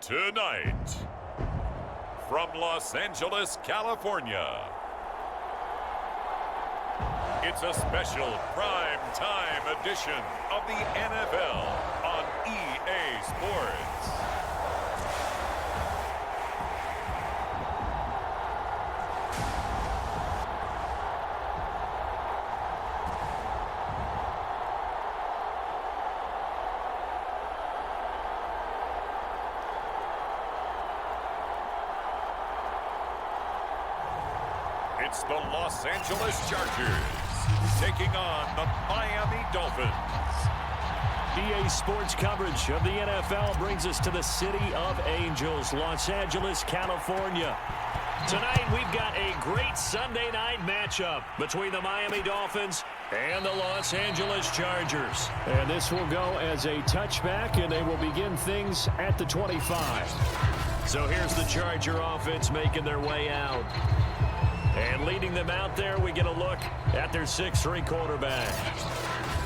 Tonight, from Los Angeles, California, it's a special prime time edition of the NFL on EA Sports. It's the Los Angeles Chargers taking on the Miami Dolphins. EA Sports coverage of the NFL brings us to the City of Angels, Los Angeles, California. Tonight, we've got a great Sunday night matchup between the Miami Dolphins and the Los Angeles Chargers. And this will go as a touchback, and they will begin things at the 25. So here's the Charger offense making their way out. And leading them out there, we get a look at their 6'3" quarterback.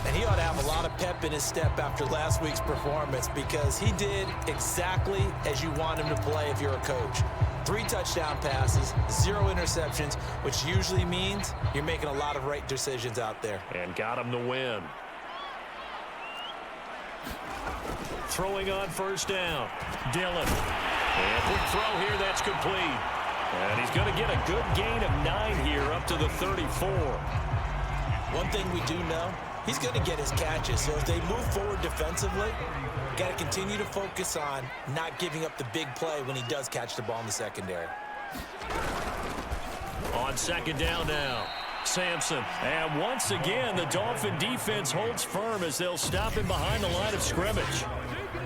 And he ought to have a lot of pep in his step after last week's performance because he did exactly as you want him to play if you're a coach. 3 touchdown passes, 0 interceptions, which usually means you're making a lot of right decisions out there. And got him the win. Throwing on first down. Dillon. And quick throw here, that's complete. And he's going to get a good gain of 9 here up to the 34. One thing we do know, he's going to get his catches. So as they move forward defensively, got to continue to focus on not giving up the big play when he does catch the ball in the secondary. On second down now, Sampson. And once again, the Dolphin defense holds firm as they'll stop him behind the line of scrimmage.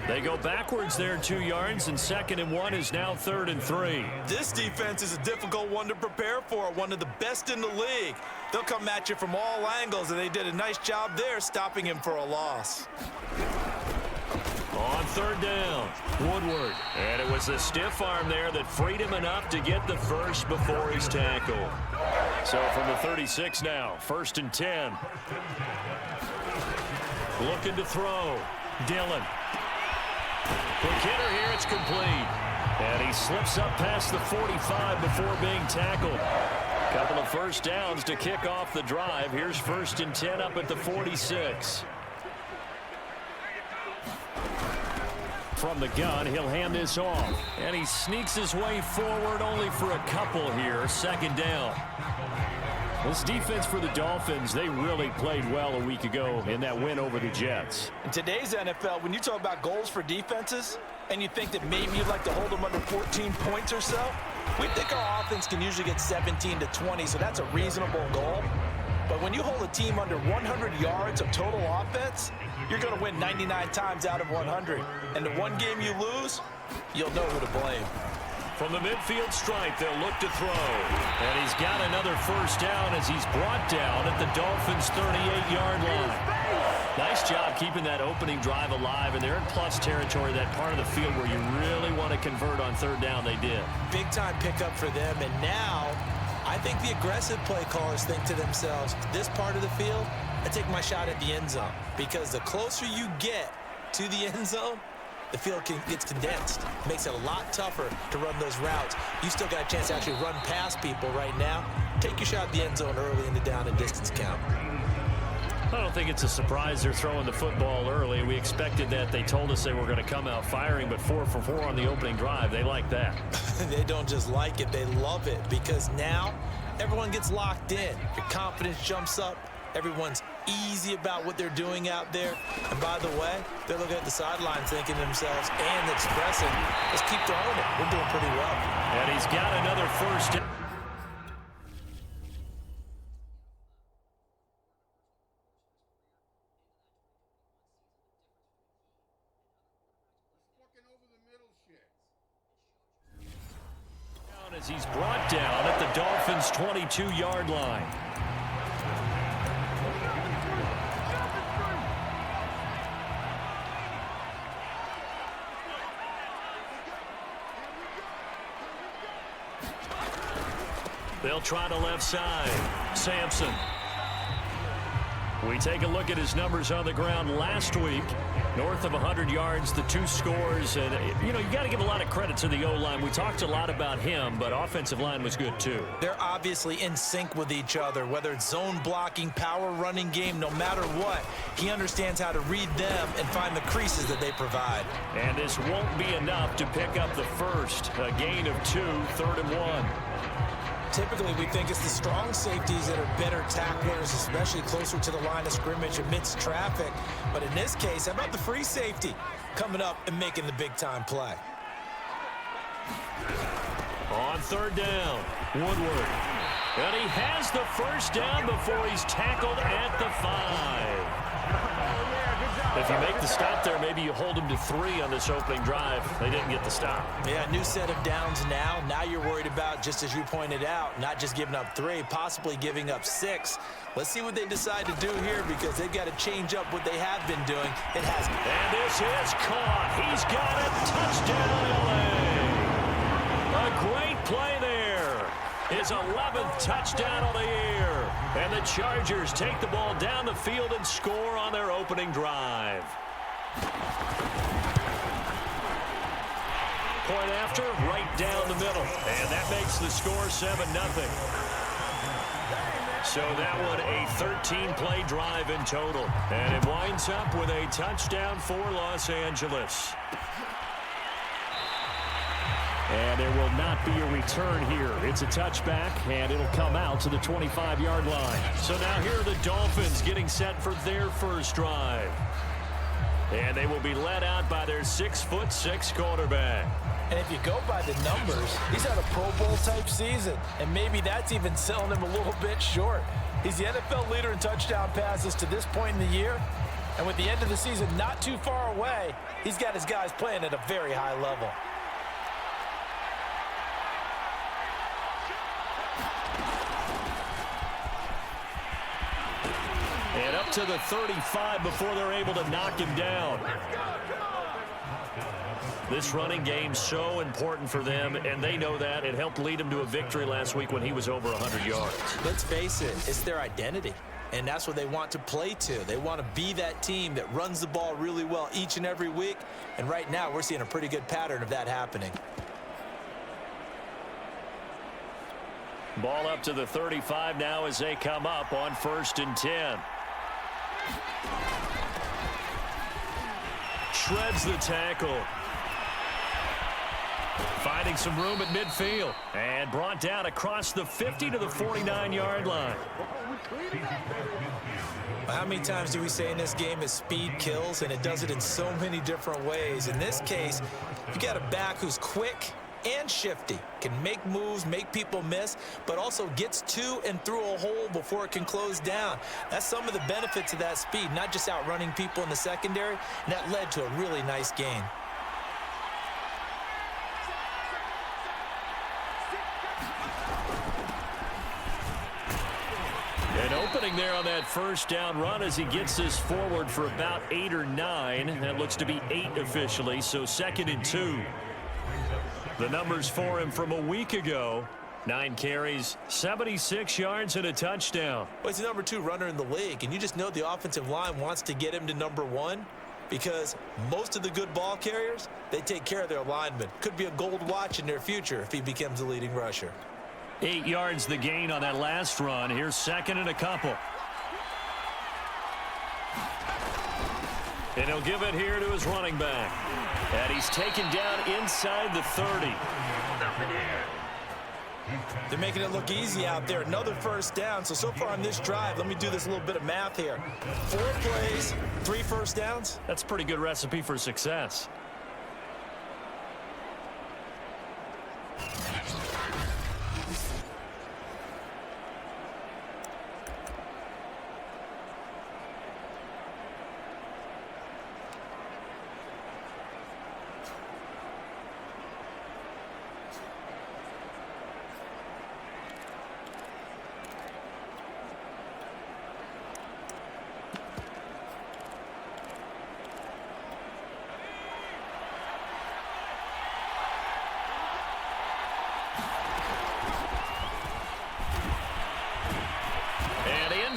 They go backwards there 2 yards, and 2nd and 1 is now 3rd and 3. This defense is a difficult one to prepare for, one of the best in the league. They'll come at you from all angles, and they did a nice job there stopping him for a loss. On 3rd down, Woodward. And it was the stiff arm there that freed him enough to get the first before his tackle. So from the 36 now, 1st and 10. Looking to throw. Dillon. Quick hitter here, it's complete. And he slips up past the 45 before being tackled. Couple of first downs to kick off the drive. Here's 1st and 10 up at the 46. From the gun, he'll hand this off. And he sneaks his way forward only for a couple here. 2nd down. This defense for the Dolphins, they really played well a week ago in that win over the Jets. In today's NFL, when you talk about goals for defenses, and you think that maybe you'd like to hold them under 14 points or so, we think our offense can usually get 17 to 20, so that's a reasonable goal. But when you hold a team under 100 yards of total offense, you're going to win 99 times out of 100. And the one game you lose, you'll know who to blame. From the midfield stripe, they'll look to throw. And he's got another first down as he's brought down at the Dolphins' 38-yard line. Nice job keeping that opening drive alive, and they're in plus territory, that part of the field where you really want to convert on 3rd down. They did. Big-time pickup for them, and now I think the aggressive play callers think to themselves, this part of the field, I take my shot at the end zone, because the closer you get to the end zone, the field gets condensed. Makes it a lot tougher to run those routes. You still got a chance to actually run past people right now. Take your shot at the end zone early in the down and distance count. I don't think it's a surprise they're throwing the football early. We expected that. They told us they were going to come out firing, but 4 for 4 on the opening drive. They like that. They don't just like it, they love it, because now everyone gets locked in. Your confidence jumps up. Everyone's easy about what they're doing out there. And by the way, they're looking at the sidelines thinking to themselves and expressing, let's keep throwing it. We're doing pretty well. And he's got another first down. As he's brought down at the Dolphins' 22-yard line. They'll try to left side. Sampson. We take a look at his numbers on the ground last week. North of 100 yards, the 2 scores. And, you got to give a lot of credit to the O-line. We talked a lot about him, but offensive line was good too. They're obviously in sync with each other, whether it's zone blocking, power running game, no matter what. He understands how to read them and find the creases that they provide. And this won't be enough to pick up the first. A gain of 2, 3rd and 1. Typically, we think it's the strong safeties that are better tacklers, especially closer to the line of scrimmage amidst traffic. But in this case, how about the free safety coming up and making the big-time play? On 3rd down, Woodward. And he has the first down before he's tackled at the 5. If you make the stop there, maybe you hold him to 3 on this opening drive. They didn't get the stop. Yeah, new set of downs now. Now you're worried about, just as you pointed out, not just giving up 3, possibly giving up 6. Let's see what they decide to do here because they've got to change up what they have been doing. It hasn't. And this is caught. He's got it. Touchdown, LA. A great play there. His 11th touchdown of the year. And the Chargers take the ball down the field and score on their opening drive. Point after, right down the middle. And that makes the score 7-0. So that one a 13-play drive in total. And it winds up with a touchdown for Los Angeles. And there will not be a return here. It's a touchback, and it'll come out to the 25-yard line. So now here are the Dolphins getting set for their first drive. And they will be led out by their 6'6" quarterback. And if you go by the numbers, he's had a Pro Bowl-type season. And maybe that's even selling him a little bit short. He's the NFL leader in touchdown passes to this point in the year. And with the end of the season not too far away, he's got his guys playing at a very high level. And up to the 35 before they're able to knock him down. This running game so important for them, and they know that. It helped lead them to a victory last week when he was over 100 yards. Let's face it, it's their identity, and that's what they want to play to. They want to be that team that runs the ball really well each and every week, and right now we're seeing a pretty good pattern of that happening. Ball up to the 35 now as they come up on 1st and 10. Shreds the tackle. Finding some room at midfield. And brought down across the 50 to the 49-yard line. How many times do we say in this game that speed kills, and it does it in so many different ways? In this case, you got a back who's quick and shifty, can make moves, make people miss, but also gets to and through a hole before it can close down. That's some of the benefits of that speed, not just outrunning people in the secondary, and that led to a really nice gain. An opening there on that first down run as he gets this forward for about 8 or 9. That looks to be 8 officially, so 2nd and 2. The numbers for him from a week ago: 9 carries, 76 yards, and a touchdown. Well, he's the number 2 runner in the league, and you just know the offensive line wants to get him to number 1 because most of the good ball carriers, they take care of their linemen. Could be a gold watch in their future if he becomes the leading rusher. 8 yards the gain on that last run. Here's 2nd and a couple. And he'll give it here to his running back. And he's taken down inside the 30. They're making it look easy out there. Another first down. So far on this drive, let me do this little bit of math here. 4 plays, 3 first downs. That's a pretty good recipe for success.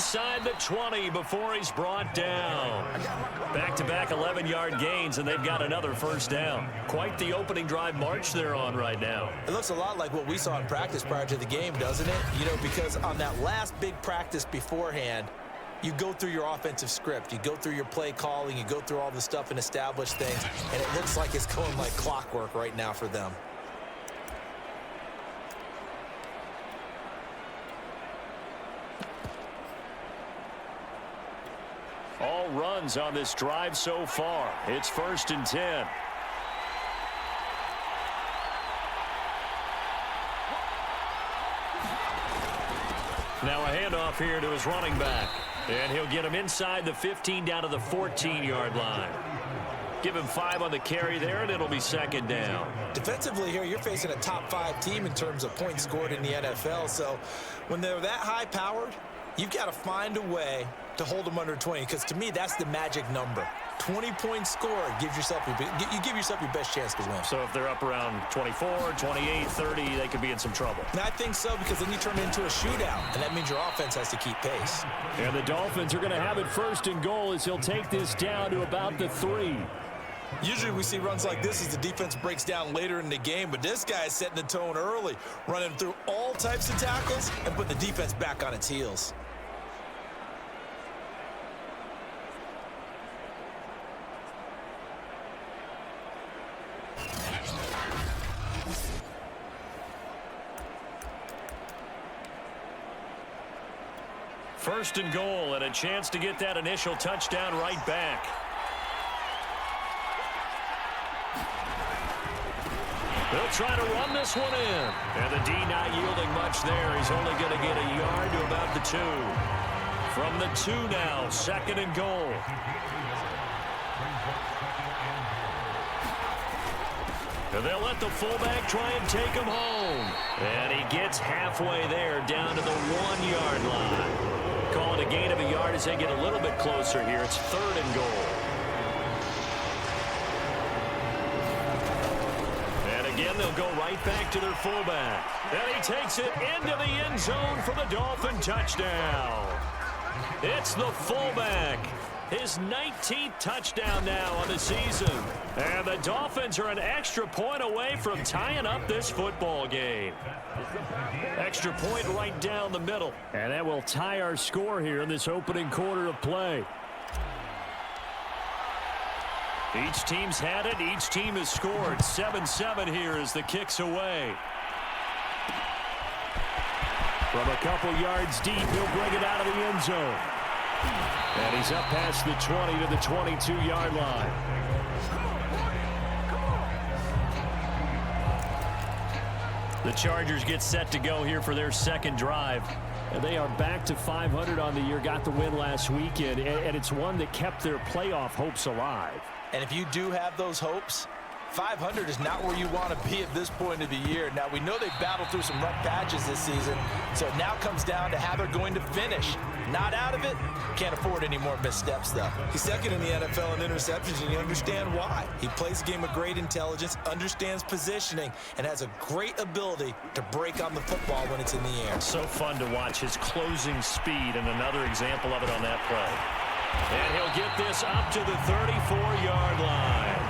inside the 20 before he's brought down. Back-to-back 11-yard gains, and they've got another first down. Quite the opening drive march they're on right now. It looks a lot like what we saw in practice prior to the game, doesn't it? You know, because on that last big practice beforehand, you go through your offensive script. You go through your play calling. You go through all the stuff and establish things. And it looks like it's going like clockwork right now for them. All runs on this drive so far. It's 1st and 10. Now a handoff here to his running back. And he'll get him inside the 15 down to the 14-yard line. Give him 5 on the carry there, and it'll be 2nd down. Defensively here, you're facing a top-5 team in terms of points scored in the NFL. So when they're that high-powered, you've got to find a way to hold them under 20, because to me, that's the magic number. 20 points scored gives yourself you give yourself your best chance to win. So if they're up around 24, 28, 30, they could be in some trouble. And I think so, because then you turn it into a shootout, and that means your offense has to keep pace. And the Dolphins are going to have it 1st and goal as he'll take this down to about the 3. Usually we see runs like this as the defense breaks down later in the game, but this guy is setting the tone early, running through all types of tackles and putting the defense back on its heels. First and goal, and a chance to get that initial touchdown right back. They'll try to run this one in. And the D not yielding much there. He's only going to get a yard to about the 2. From the 2 now, 2nd and goal. And they'll let the fullback try and take him home. And he gets halfway there down to the 1-yard line. Call it a gain of a yard as they get a little bit closer here. It's 3rd and goal. And again, they'll go right back to their fullback. And he takes it into the end zone for the Dolphin touchdown. It's the fullback. His 19th touchdown now on the season. And the Dolphins are an extra point away from tying up this football game. Extra point right down the middle. And that will tie our score here in this opening quarter of play. Each team's had it. Each team has scored. 7-7 here as the kick's away. From a couple yards deep, he'll bring it out of the end zone. And he's up past the 20 to the 22-yard line. The Chargers get set to go here for their 2nd drive. And they are back to 500 on the year, got the win last weekend, and it's one that kept their playoff hopes alive. And if you do have those hopes, 500 is not where you want to be at this point of the year. Now, we know they've battled through some rough patches this season, so it now comes down to how they're going to finish. Not out of it, can't afford any more missteps, though. He's 2nd in the NFL in interceptions, and you understand why. He plays a game of great intelligence, understands positioning, and has a great ability to break on the football when it's in the air. So fun to watch his closing speed, and another example of it on that play. And he'll get this up to the 34-yard line.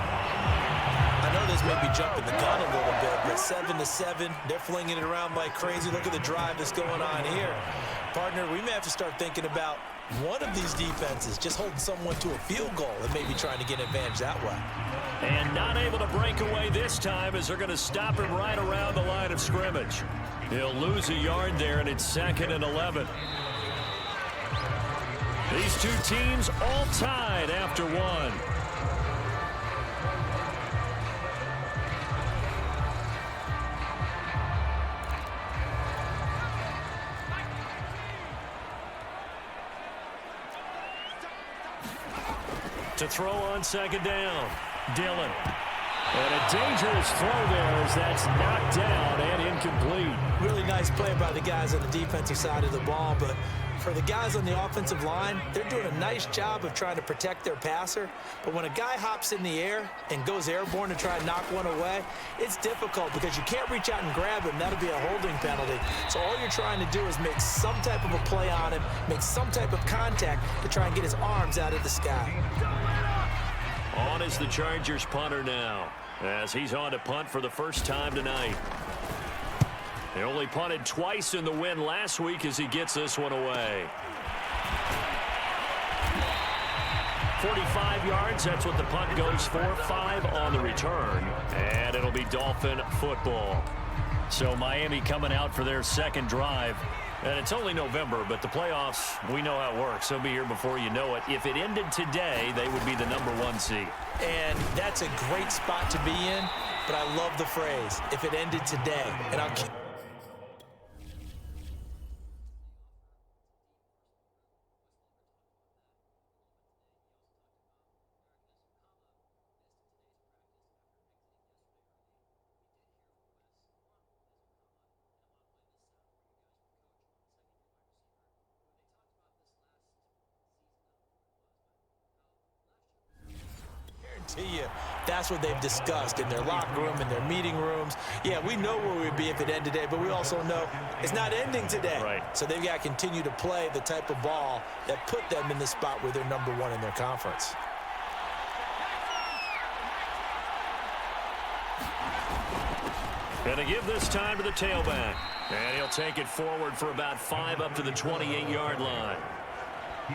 I know this may be jumping the gun a little bit, but 7-7, they're flinging it around like crazy. Look at the drive that's going on here. Partner, we may have to start thinking about one of these defenses just holding someone to a field goal and maybe trying to get an advantage that way. And not able to break away this time as they're going to stop him right around the line of scrimmage. He'll lose a yard there, and it's 2nd and 11. These two teams all tied after one. To throw on 2nd down, Dillon. And a dangerous throw there as that's knocked down and incomplete. Really nice play by the guys on the defensive side of the ball, but for the guys on the offensive line, they're doing a nice job of trying to protect their passer. But when a guy hops in the air and goes airborne to try and knock one away, it's difficult because you can't reach out and grab him. That'll be a holding penalty. So all you're trying to do is make some type of a play on him, make some type of contact to try and get his arms out of the sky. On is the Chargers punter now, as he's on to punt for the first time tonight. They only punted twice in the win last week as he gets this one away. 45 yards, that's what the punt goes for. 5 on the return, and it'll be Dolphin football. So Miami coming out for their second drive. And it's only November, but the playoffs, we know how it works. They'll be here before you know it. If it ended today, they would be the #1 seed. And that's a great spot to be in, but I love the phrase, if it ended today. And I'll keep... That's what they've discussed in their locker room, in their meeting rooms. Yeah, we know where we'd be if it ended today, but we also know it's not ending today. Right. So they've got to continue to play the type of ball that put them in the spot where they're #1 in their conference. Gonna give this time to the tailback. And he'll take it forward for about 5 up to the 28-yard line.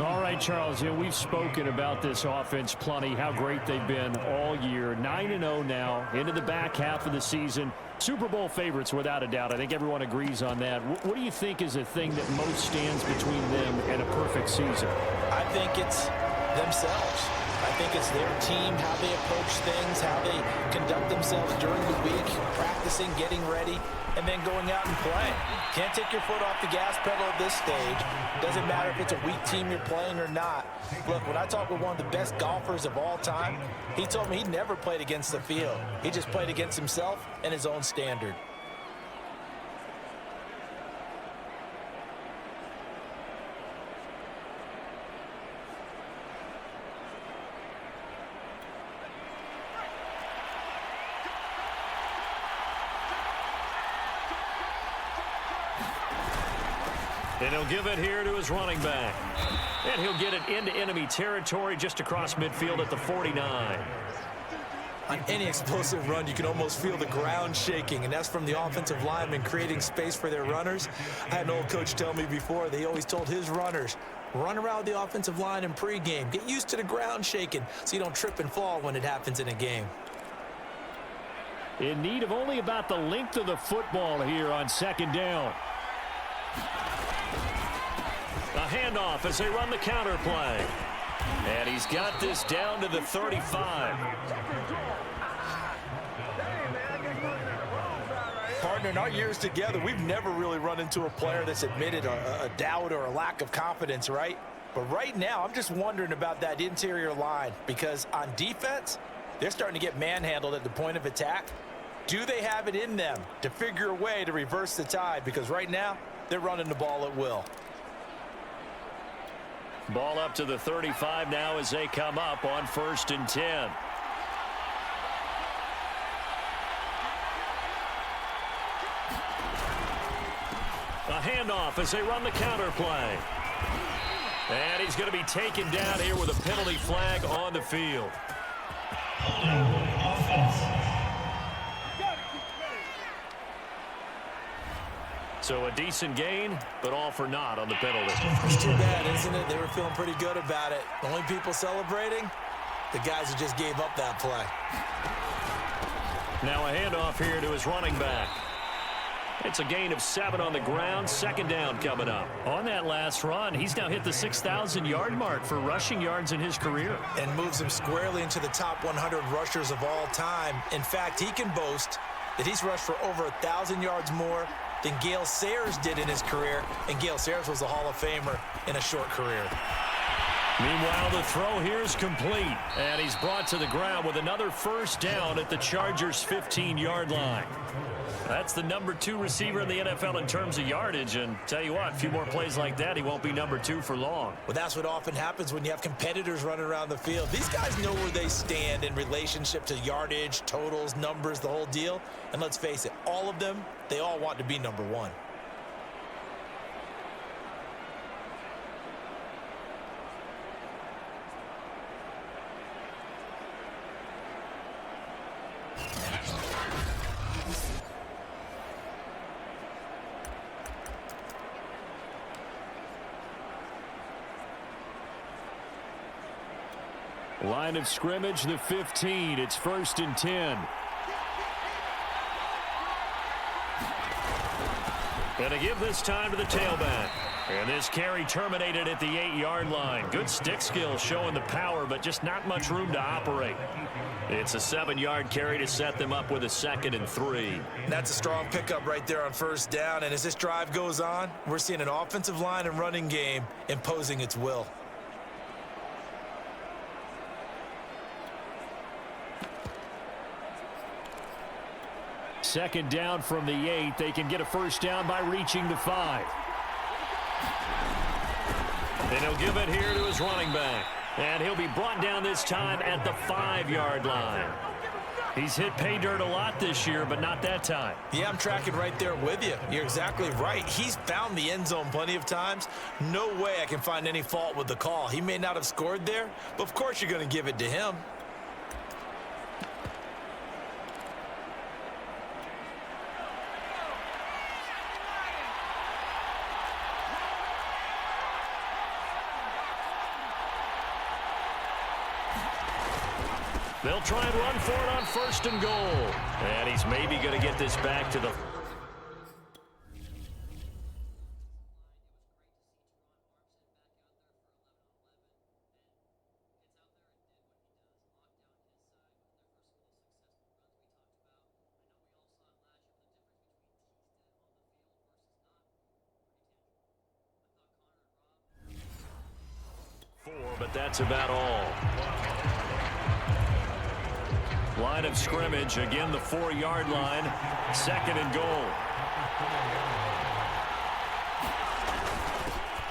All right, Charles, we've spoken about this offense plenty, how great they've been all year. 9-0 now, into the back half of the season. Super Bowl favorites, without a doubt. I think everyone agrees on that. What do you think is the thing that most stands between them and a perfect season? I think it's themselves. I think it's their team, how they approach things, how they conduct themselves during the week, practicing, getting ready, and then going out and playing. Can't take your foot off the gas pedal at this stage. Doesn't matter if it's a weak team you're playing or not. Look, when I talk with one of the best golfers of all time, he told me he never played against the field. He just played against himself and his own standard. And he'll give it here to his running back. And he'll get it into enemy territory just across midfield at the 49. On any explosive run, you can almost feel the ground shaking, and that's from the offensive linemen creating space for their runners. I had an old coach tell me before, they always told his runners, run around the offensive line in pregame. Get used to the ground shaking so you don't trip and fall when it happens in a game. In need of only about the length of the football here on second down. A handoff as they run the counter play. And he's got this down to the 35. Partner, in our years together, we've never really run into a player that's admitted a doubt or a lack of confidence, right? But right now, I'm just wondering about that interior line, because on defense, they're starting to get manhandled at the point of attack. Do they have it in them to figure a way to reverse the tide? Because right now, they're running the ball at will. Ball up to the 35 now as they come up on 1st and 10. A handoff as they run the counter play. And he's going to be taken down here with a penalty flag on the field. So a decent gain, but all for naught on the penalty. It's too bad, isn't it? They were feeling pretty good about it. The only people celebrating, the guys who just gave up that play. Now a handoff here to his running back. It's a gain of 7 on the ground. Second down coming up. On that last run, he's now hit the 6,000-yard mark for rushing yards in his career. And moves him squarely into the top 100 rushers of all time. In fact, he can boast that he's rushed for over 1,000 yards more than Gale Sayers did in his career, and Gale Sayers was a Hall of Famer in a short career. Meanwhile, the throw here is complete, and he's brought to the ground with another first down at the Chargers' 15-yard line. That's the number 2 receiver in the NFL in terms of yardage, and tell you what, a few more plays like that, he won't be number 2 for long. Well, that's what often happens when you have competitors running around the field. These guys know where they stand in relationship to yardage, totals, numbers, the whole deal. And let's face it, all of them, they all want to be number 1. Line of scrimmage, the 15. It's 1st and 10. Going to give this time to the tailback. And this carry terminated at the 8-yard line. Good stick skill showing the power, but just not much room to operate. It's a 7-yard carry to set them up with a 2nd and 3. That's a strong pickup right there on 1st down. And as this drive goes on, we're seeing an offensive line and running game imposing its will. Second down from the 8. They can get a first down by reaching the 5. And he'll give it here to his running back. And he'll be brought down this time at the 5-yard line. He's hit pay dirt a lot this year, but not that time. Yeah, I'm tracking right there with you. You're exactly right. He's found the end zone plenty of times. No way I can find any fault with the call. He may not have scored there, but of course you're going to give it to him. They'll try and run for it on 1st and goal. And he's maybe going to get this back to the... But that's about all. Line of scrimmage, again the 4-yard line, 2nd and goal.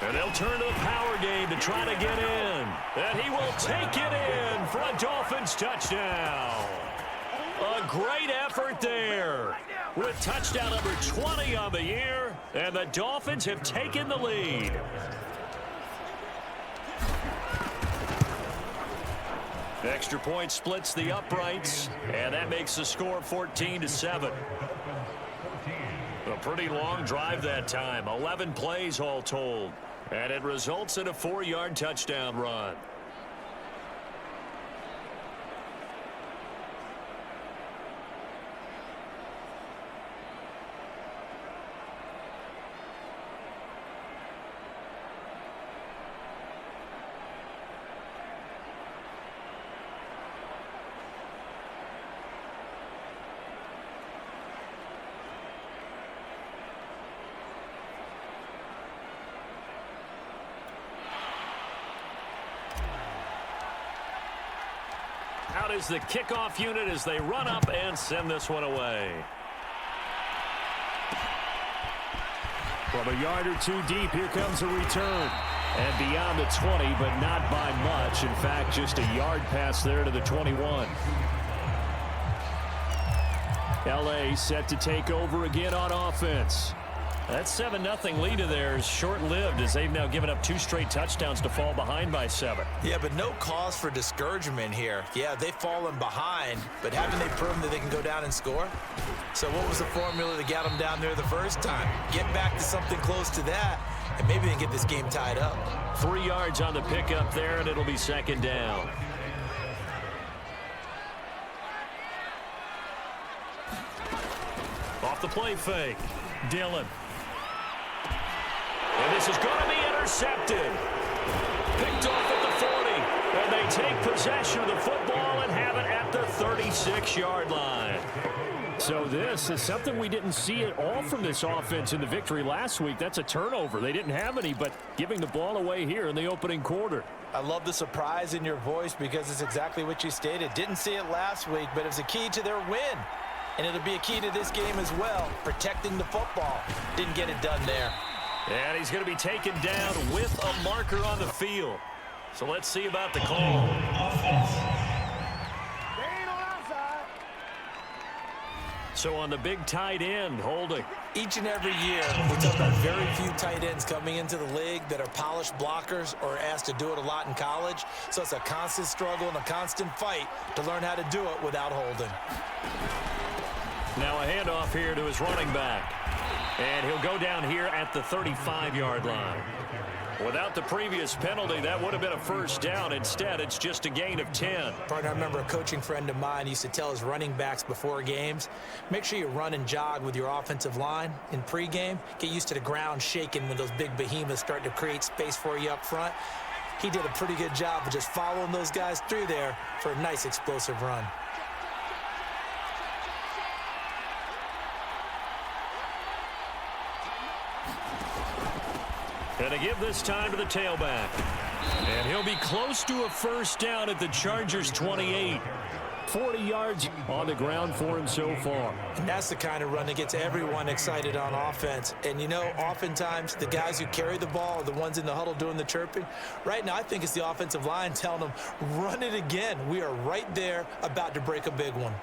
And they'll turn to the power game to try to get in. And he will take it in for a Dolphins touchdown. A great effort there with touchdown number 20 on the year, and the Dolphins have taken the lead. Extra point splits the uprights, and that makes the score 14-7. A pretty long drive that time, 11 plays all told, and it results in a 4-yard touchdown run. Out is the kickoff unit as they run up and send this one away. From a yard or two deep, here comes a return. And beyond the 20, but not by much. In fact, just a yard pass there to the 21. L.A. set to take over again on offense. That 7-0 lead of theirs short-lived as they've now given up 2 straight touchdowns to fall behind by 7. Yeah, but no cause for discouragement here. Yeah, they've fallen behind, but haven't they proven that they can go down and score? So what was the formula to get them down there the first time? Get back to something close to that, and maybe they can get this game tied up. 3 yards on the pickup there, and it'll be 2nd down. Off the play fake, Dillon. And this is going to be intercepted. Picked off at the 40. And they take possession of the football and have it at the 36-yard line. So this is something we didn't see at all from this offense in the victory last week. That's a turnover. They didn't have any, but giving the ball away here in the opening quarter. I love the surprise in your voice because it's exactly what you stated. Didn't see it last week, but it was a key to their win. And it'll be a key to this game as well, protecting the football. Didn't get it done there. And he's going to be taken down with a marker on the field. So let's see about the call. So on the big tight end, holding. Each and every year, we talk about very few tight ends coming into the league that are polished blockers or asked to do it a lot in college. So it's a constant struggle and a constant fight to learn how to do it without holding. Now a handoff here to his running back. And he'll go down here at the 35-yard line. Without the previous penalty, that would have been a first down. Instead, it's just a gain of 10. Partner, I remember a coaching friend of mine used to tell his running backs before games, make sure you run and jog with your offensive line in pregame. Get used to the ground shaking when those big behemoths start to create space for you up front. He did a pretty good job of just following those guys through there for a nice explosive run. And to give this time to the tailback. And he'll be close to a first down at the Chargers 28. 40 yards on the ground for him so far. And that's the kind of run that gets everyone excited on offense. And, you know, oftentimes the guys who carry the ball are the ones in the huddle doing the chirping. Right now, I think it's the offensive line telling them, run it again. We are right there about to break a big one.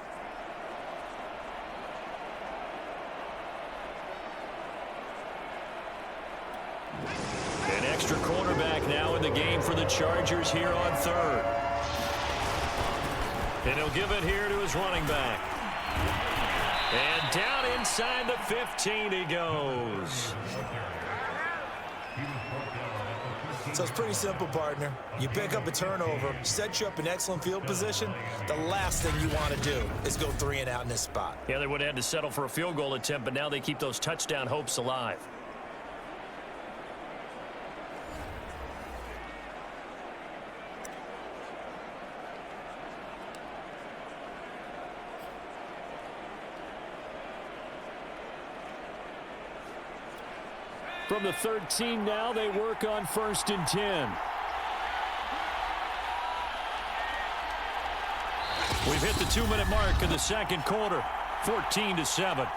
An extra cornerback now in the game for the Chargers here on third. And he'll give it here to his running back. And down inside the 15 he goes. So it's pretty simple, partner. You pick up a turnover, set you up in excellent field position. The last thing you want to do is go 3 and out in this spot. Yeah, they would have had to settle for a field goal attempt, but now they keep those touchdown hopes alive. From the 13 now, they work on 1st and 10. We've hit the 2-minute mark in the second quarter, 14-7.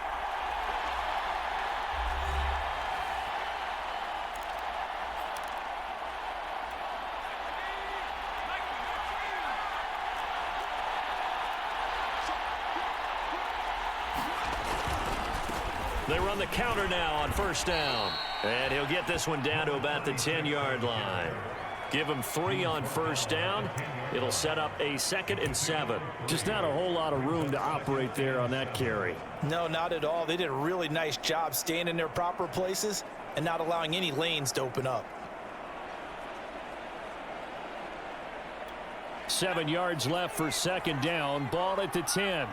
They run the counter now on first down. And he'll get this one down to about the 10-yard line. Give him 3 on first down. It'll set up a 2nd and 7. Just not a whole lot of room to operate there on that carry. No, not at all. They did a really nice job staying in their proper places and not allowing any lanes to open up. 7 yards left for 2nd down. Ball at the 10.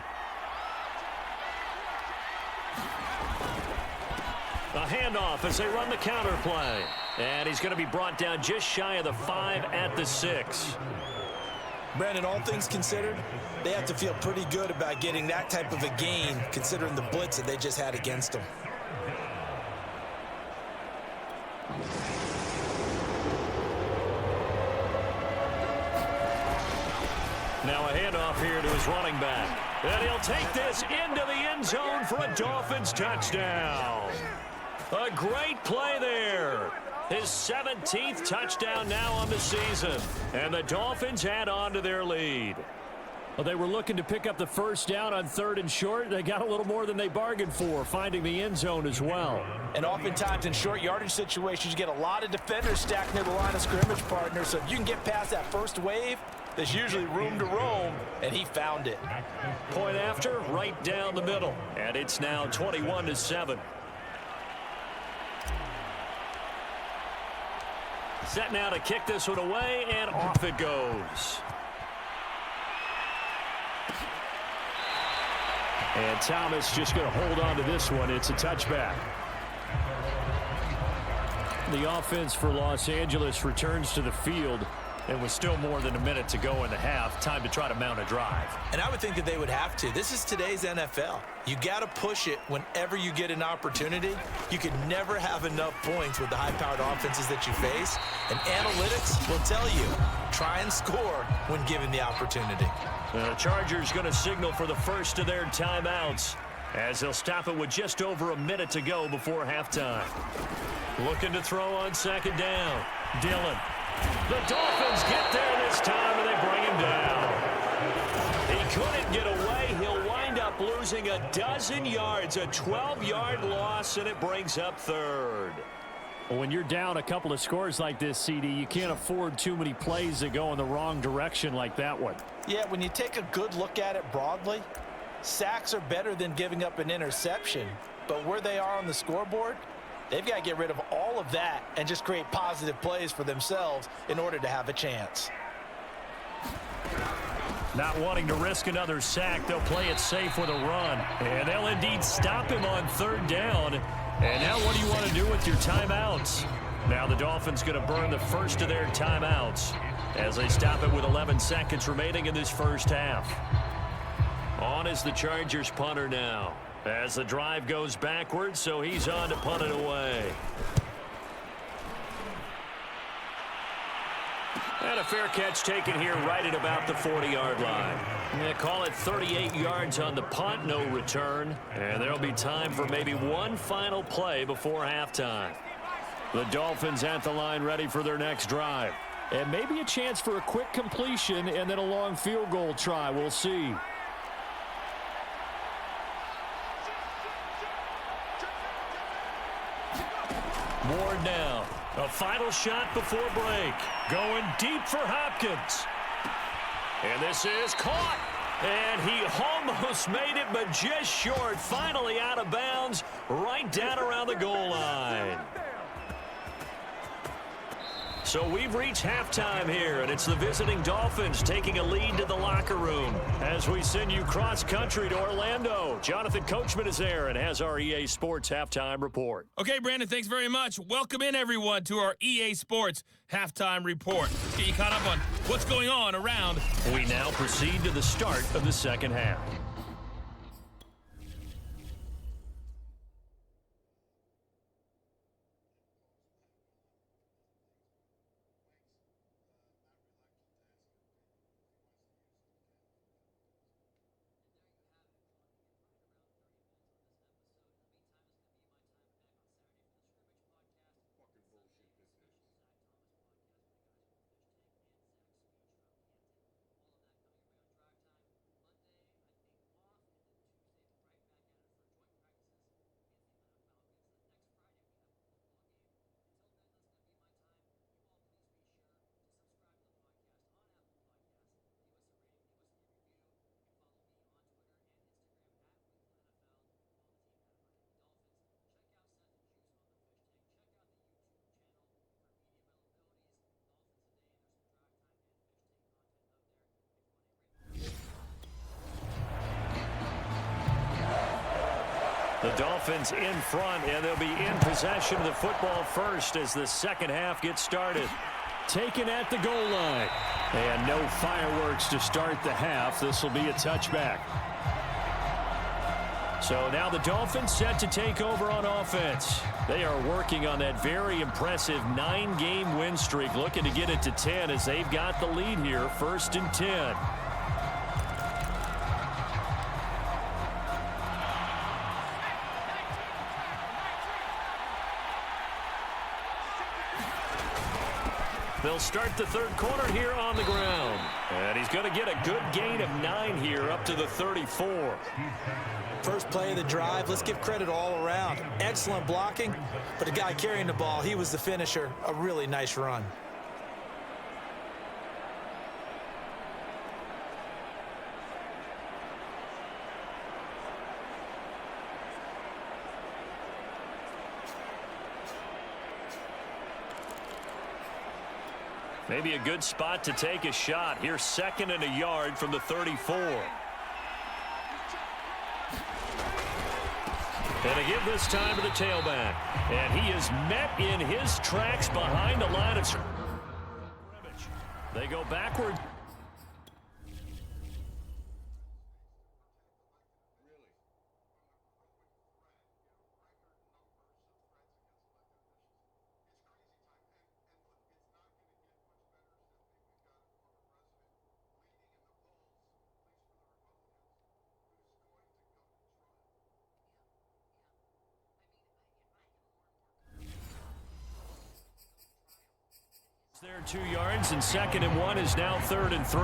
A handoff as they run the counter play. And he's going to be brought down just shy of the 5 at the 6. Brandon, all things considered, they have to feel pretty good about getting that type of a gain considering the blitz that they just had against them. Now a handoff here to his running back. And he'll take this into the end zone for a Dolphins touchdown. A great play there. His 17th touchdown now on the season. And the Dolphins add on to their lead. Well, they were looking to pick up the first down on 3rd and short. They got a little more than they bargained for, finding the end zone as well. And oftentimes in short yardage situations, you get a lot of defenders stacked near the line of scrimmage, partner. So if you can get past that first wave, there's usually room to roam, and he found it. Point after, right down the middle. And it's now 21-7. Set now to kick this one away, and off it goes. And Thomas just going to hold on to this one. It's a touchback. The offense for Los Angeles returns to the field. It was still more than a minute to go in the half. Time to try to mount a drive. And I would think that they would have to. This is today's NFL. You got to push it whenever you get an opportunity. You can never have enough points with the high-powered offenses that you face. And analytics will tell you, try and score when given the opportunity. The Chargers going to signal for the first of their timeouts as they'll stop it with just over a minute to go before halftime. Looking to throw on second down. Dillon. The Dolphins get there this time, and they bring him down. He couldn't get away. He'll wind up losing a dozen yards, a 12-yard loss, and it brings up third. When you're down a couple of scores like this, CD, you can't afford too many plays that go in the wrong direction like that one. Yeah, when you take a good look at it broadly, sacks are better than giving up an interception. But where they are on the scoreboard, they've got to get rid of all of that and just create positive plays for themselves in order to have a chance. Not wanting to risk another sack, they'll play it safe with a run. And they'll indeed stop him on third down. And now what do you want to do with your timeouts? Now the Dolphins going to burn the first of their timeouts as they stop it with 11 seconds remaining in this first half. On is the Chargers punter now as the drive goes backwards, so he's on to punt it away. And a fair catch taken here right at about the 40-yard line. They call it 38 yards on the punt, no return. And there'll be time for maybe one final play before halftime. The Dolphins at the line ready for their next drive. And maybe a chance for a quick completion and then a long field goal try. We'll see. Ward now. A final shot before break. Going deep for Hopkins. And this is caught. And he almost made it, but just short. Finally out of bounds, right down around the goal line. So we've reached halftime here, and it's the visiting Dolphins taking a lead to the locker room as we send you cross-country to Orlando. Jonathan Coachman is there and has our EA Sports Halftime Report. Okay, Brandon, thanks very much. Welcome in, everyone, to our EA Sports Halftime Report. Get you caught up on what's going on around. We now proceed to the start of the second half. The Dolphins in front, and they'll be in possession of the football first as the second half gets started. Taken at the goal line. And no fireworks to start the half. This will be a touchback. So now the Dolphins set to take over on offense. They are working on that very impressive 9-game win streak, looking to get it to 10 as they've got the lead here, 1st and 10. They'll start the third quarter here on the ground. And he's going to get a good gain of 9 here up to the 34. First play of the drive, let's give credit all around. Excellent blocking, but the guy carrying the ball, he was the finisher. A really nice run. Maybe a good spot to take a shot. Here's 2nd and a yard from the 34. And to give this time to the tailback. And he is met in his tracks behind the line of scrimmage. They go backward. There 2 yards, and 2nd and 1 is now 3rd and 3.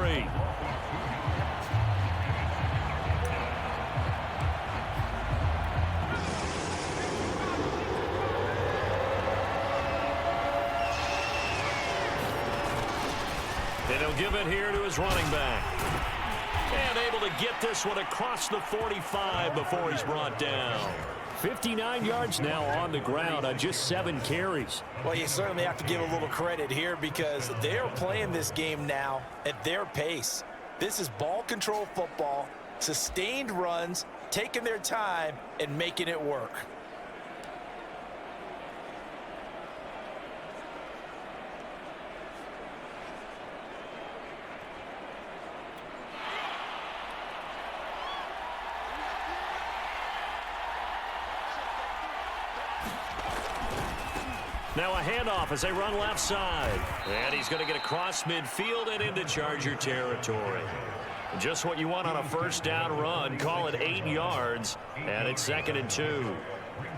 And he'll give it here to his running back. And able to get this one across the 45 before he's brought down. 59 yards now on the ground on just 7 carries. Well, you certainly have to give a little credit here because they're playing this game now at their pace. This is ball control football, sustained runs, taking their time, and making it work. Now a handoff as they run left side. And he's going to get across midfield and into Charger territory. Just what you want on a first down run. Call it 8 yards, and it's 2nd and 2.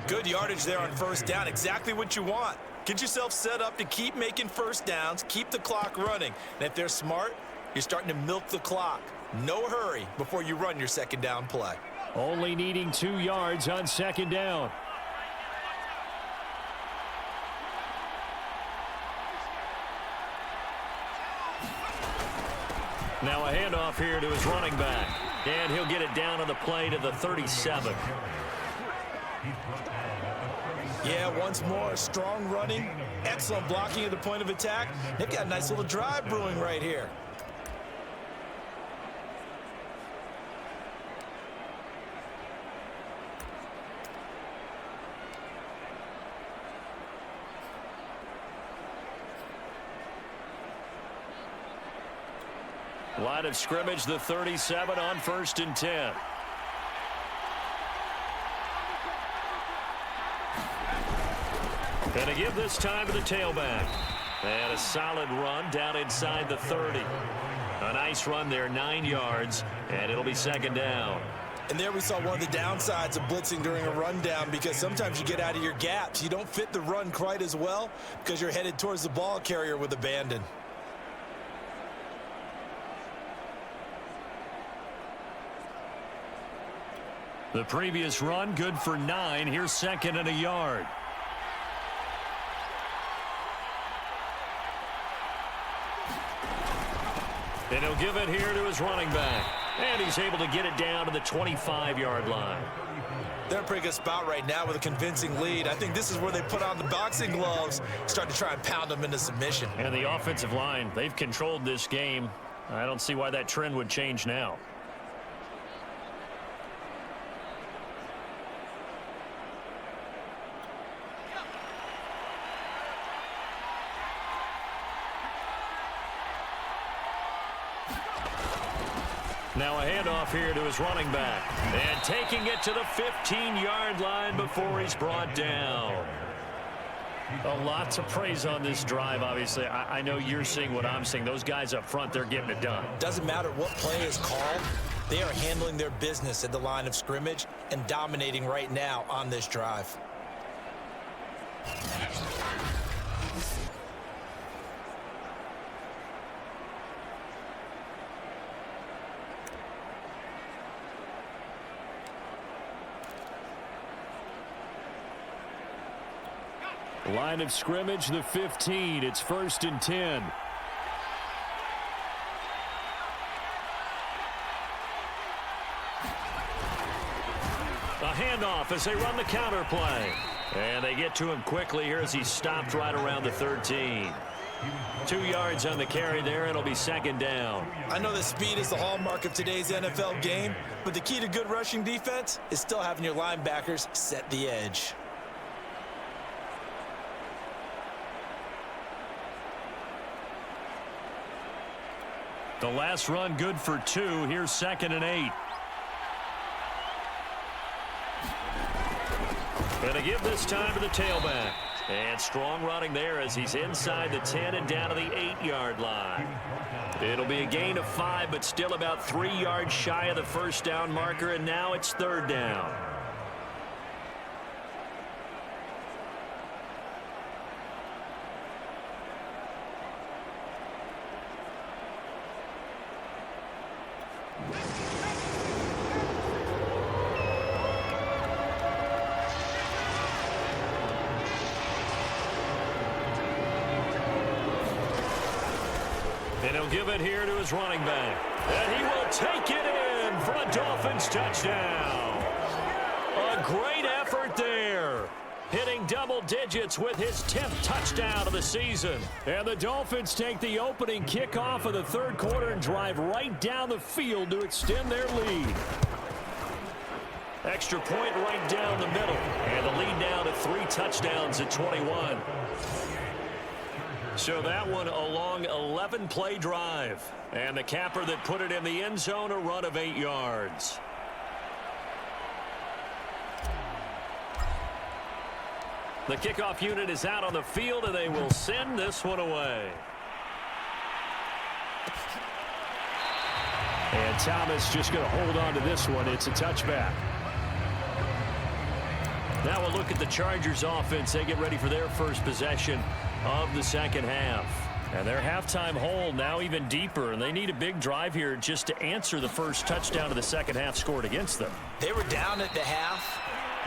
Good yardage there on first down. Exactly what you want. Get yourself set up to keep making first downs, keep the clock running. And if they're smart, you're starting to milk the clock. No hurry before you run your second down play. Only needing 2 yards on 2nd down. Now a handoff here to his running back. And he'll get it down on the play to the 37. Yeah, once more, strong running, excellent blocking at the point of attack. They've got a nice little drive brewing right here. Line of scrimmage, the 37 on 1st and 10. And to give this time to the tailback. And a solid run down inside the 30. A nice run there, 9 yards, and it'll be 2nd down. And there we saw one of the downsides of blitzing during a rundown because sometimes you get out of your gaps. You don't fit the run quite as well because you're headed towards the ball carrier with abandon. The previous run, good for 9. Here's 2nd and a yard. And he'll give it here to his running back. And he's able to get it down to the 25-yard line. They're in a pretty good spot right now with a convincing lead. I think this is where they put on the boxing gloves, start to try and pound them into submission. And the offensive line, they've controlled this game. I don't see why that trend would change now. Now a handoff here to his running back. And taking it to the 15-yard line before he's brought down. A lot to praise on this drive, obviously. I know you're seeing what I'm seeing. Those guys up front, they're getting it done. Doesn't matter what play is called. They are handling their business at the line of scrimmage and dominating right now on this drive. Line of scrimmage, the 15. It's 1st and 10. A handoff as they run the counter play. And they get to him quickly here as he's stopped right around the 13. 2 yards on the carry there. It'll be 2nd down. I know that speed is the hallmark of today's NFL game, but the key to good rushing defense is still having your linebackers set the edge. The last run good for 2. Here's 2nd and 8. Gonna give this time to the tailback. And strong running there as he's inside the 10 and down to the 8-yard line. It'll be a gain of 5, but still about 3 yards shy of the first down marker, and now it's 3rd down. And he'll give it here to his running back. And he will take it in for a Dolphins touchdown. A great effort there. Hitting double digits with his 10th touchdown of the season. And the Dolphins take the opening kickoff of the 3rd quarter and drive right down the field to extend their lead. Extra point right down the middle. And the lead now to 3 touchdowns at 21. So that one a long 11-play drive. And the capper that put it in the end zone, a run of 8 yards. The kickoff unit is out on the field, and they will send this one away. And Thomas just going to hold on to this one. It's a touchback. Now we'll look at the Chargers offense. They get ready for their first possession of the second half. And their halftime hole now even deeper, and they need a big drive here just to answer the first touchdown of the second half scored against them. They were down at the half.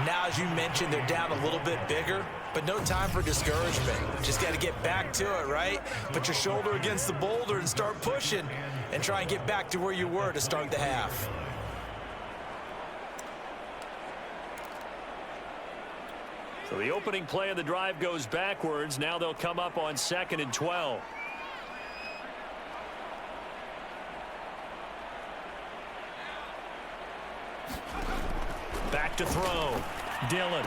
Now, as you mentioned, they're down a little bit bigger, but no time for discouragement. Just got to get back to it, right? Put your shoulder against the boulder and start pushing and try and get back to where you were to start the half. So the opening play of the drive goes backwards. Now they'll come up on 2nd and 12. Back to throw. Dillon.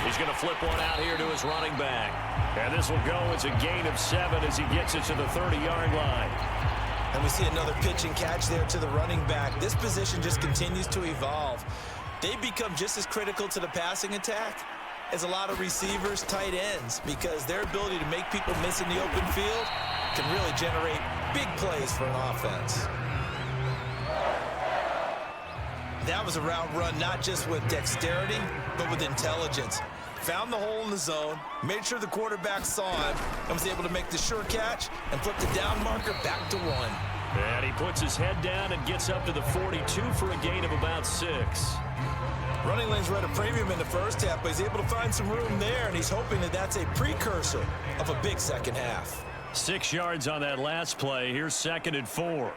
He's going to flip one out here to his running back. And this will go as a gain of 7 as he gets it to the 30-yard line. And we see another pitch and catch there to the running back. This position just continues to evolve. They become just as critical to the passing attack as a lot of receivers, tight ends, because their ability to make people miss in the open field can really generate big plays for an offense. That was a route run not just with dexterity, but with intelligence. Found the hole in the zone, made sure the quarterback saw him, and was able to make the sure catch and flip the down marker back to 1. And he puts his head down and gets up to the 42 for a gain of about 6. Running lanes were at a premium in the first half, but he's able to find some room there, and he's hoping that that's a precursor of a big second half. 6 yards on that last play. Here's 2nd and 4.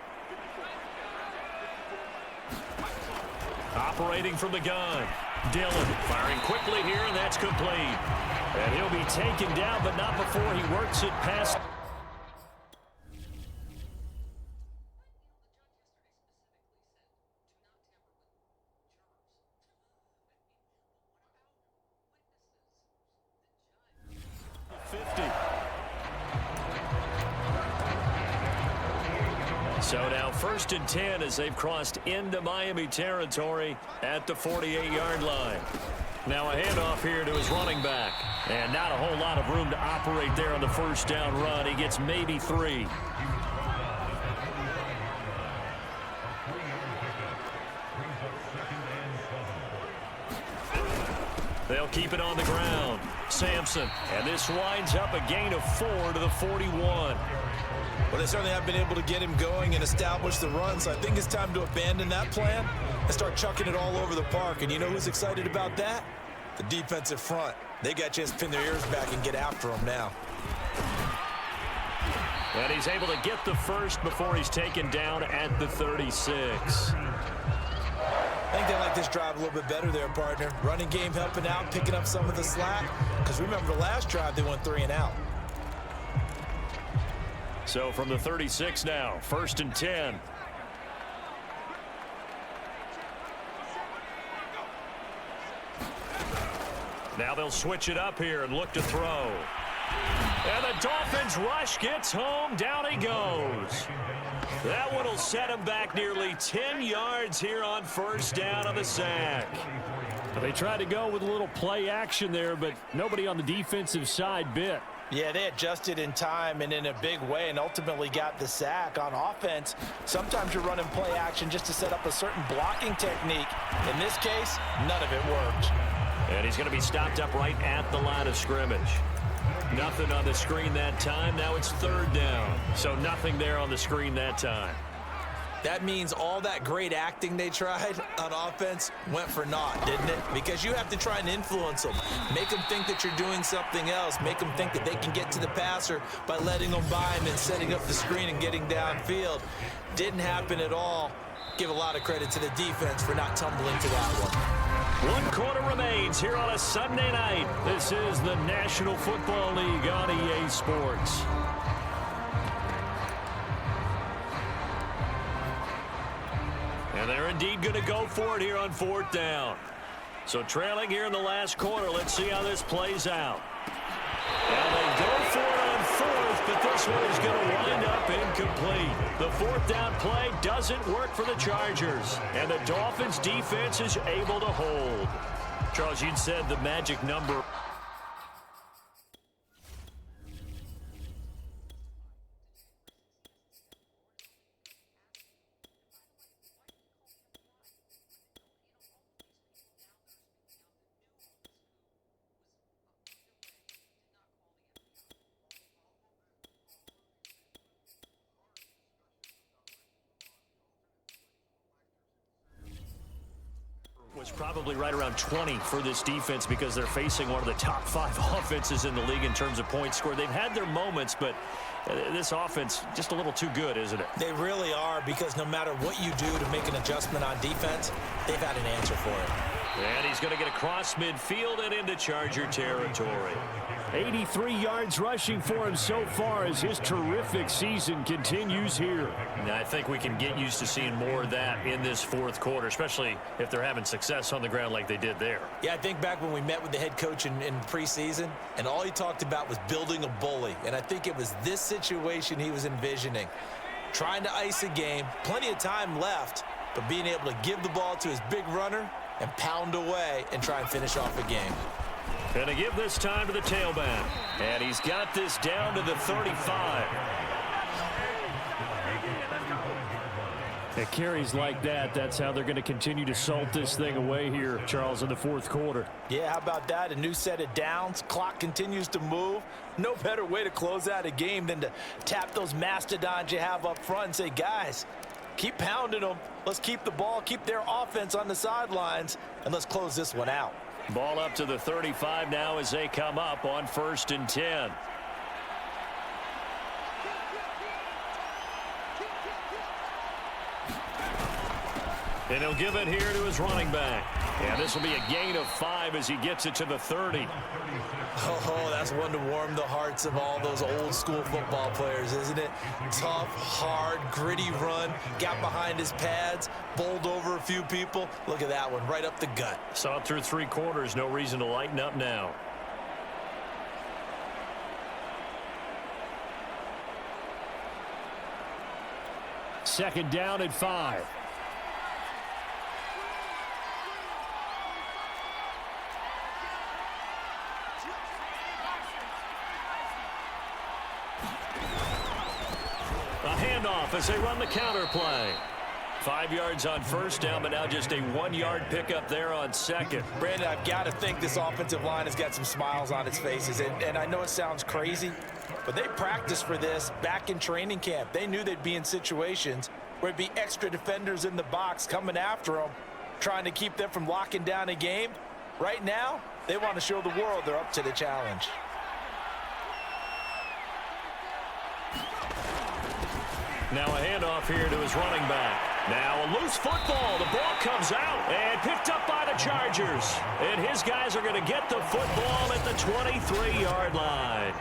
Operating from the gun. Dillon firing quickly here, and that's complete. And he'll be taken down, but not before he works it past. So now 1st and 10 as they've crossed into Miami territory at the 48-yard line. Now a handoff here to his running back. And not a whole lot of room to operate there on the first down run. He gets maybe 3. They'll keep it on the ground. Sampson. And this winds up a gain of 4 to the 41. Well, they certainly have been able to get him going and establish the run, so I think it's time to abandon that plan and start chucking it all over the park. And you know who's excited about that? The defensive front. They got a chance to pin their ears back and get after him now. And he's able to get the first before he's taken down at the 36. I think they like this drive a little bit better there, partner. Running game helping out, picking up some of the slack. Because remember the last drive, they went 3 and out. So from the 36 now, 1st and 10. Now they'll switch it up here and look to throw. And the Dolphins rush gets home. Down he goes. That one will set him back nearly 10 yards here on first down on the sack. They tried to go with a little play action there, but nobody on the defensive side bit. Yeah, they adjusted in time and in a big way and ultimately got the sack. On offense, sometimes you're running play action just to set up a certain blocking technique. In this case, none of it worked. And he's going to be stopped up right at the line of scrimmage. Nothing on the screen that time. Now it's third down. So nothing there on the screen that time. That means all that great acting they tried on offense went for naught, didn't it? Because you have to try and influence them. Make them think that you're doing something else. Make them think that they can get to the passer by letting them by him and setting up the screen and getting downfield. Didn't happen at all. Give a lot of credit to the defense for not tumbling to that one. 1 quarter remains here on a Sunday night. This is the National Football League on EA Sports. And they're indeed going to go for it here on fourth down. So trailing here in the last quarter. Let's see how this plays out. And they go for it on fourth, but this one is going to wind up incomplete. The fourth down play doesn't work for the Chargers. And the Dolphins defense is able to hold. Charles, you'd said the magic number. Was probably right around 20 for this defense because they're facing one of the top 5 offenses in the league in terms of points scored. They've had their moments, but this offense just a little too good, isn't it? They really are, because no matter what you do to make an adjustment on defense, they've had an answer for it. And he's going to get across midfield and into Charger territory. 83 yards rushing for him so far as his terrific season continues here. Now, I think we can get used to seeing more of that in this fourth quarter, especially if they're having success on the ground like they did there. Yeah, I think back when we met with the head coach in preseason, and all he talked about was building a bully. And I think it was this situation he was envisioning. Trying to ice a game, plenty of time left, but being able to give the ball to his big runner and pound away and try and finish off a game. Going to give this time to the tailback. And he's got this down to the 35. It carries like that. That's how they're going to continue to salt this thing away here, Charles, in the fourth quarter. Yeah, how about that? A new set of downs. Clock continues to move. No better way to close out a game than to tap those mastodons you have up front and say, guys, keep pounding them. Let's keep the ball, keep their offense on the sidelines, and let's close this one out. Ball up to the 35 now as they come up on 1st and 10. And he'll give it here to his running back. And this will be a gain of 5 as he gets it to the 30. Oh, that's one to warm the hearts of all those old school football players, isn't it? Tough, hard, gritty run, got behind his pads, bowled over a few people. Look at that one, right up the gut. Saw it through 3 quarters, no reason to lighten up now. Second down at 5. Handoff as they run the counter play. 5 yards on first down, but now just a 1-yard pickup there on second. Brandon, I've got to think this offensive line has got some smiles on its faces. And I know it sounds crazy, but they practiced for this back in training camp. They knew they'd be in situations where it'd be extra defenders in the box coming after them, trying to keep them from locking down a game. Right now, they want to show the world they're up to the challenge. Now a handoff here to his running back. Now a loose football. The ball comes out and picked up by the Chargers. And his guys are going to get the football at the 23-yard line.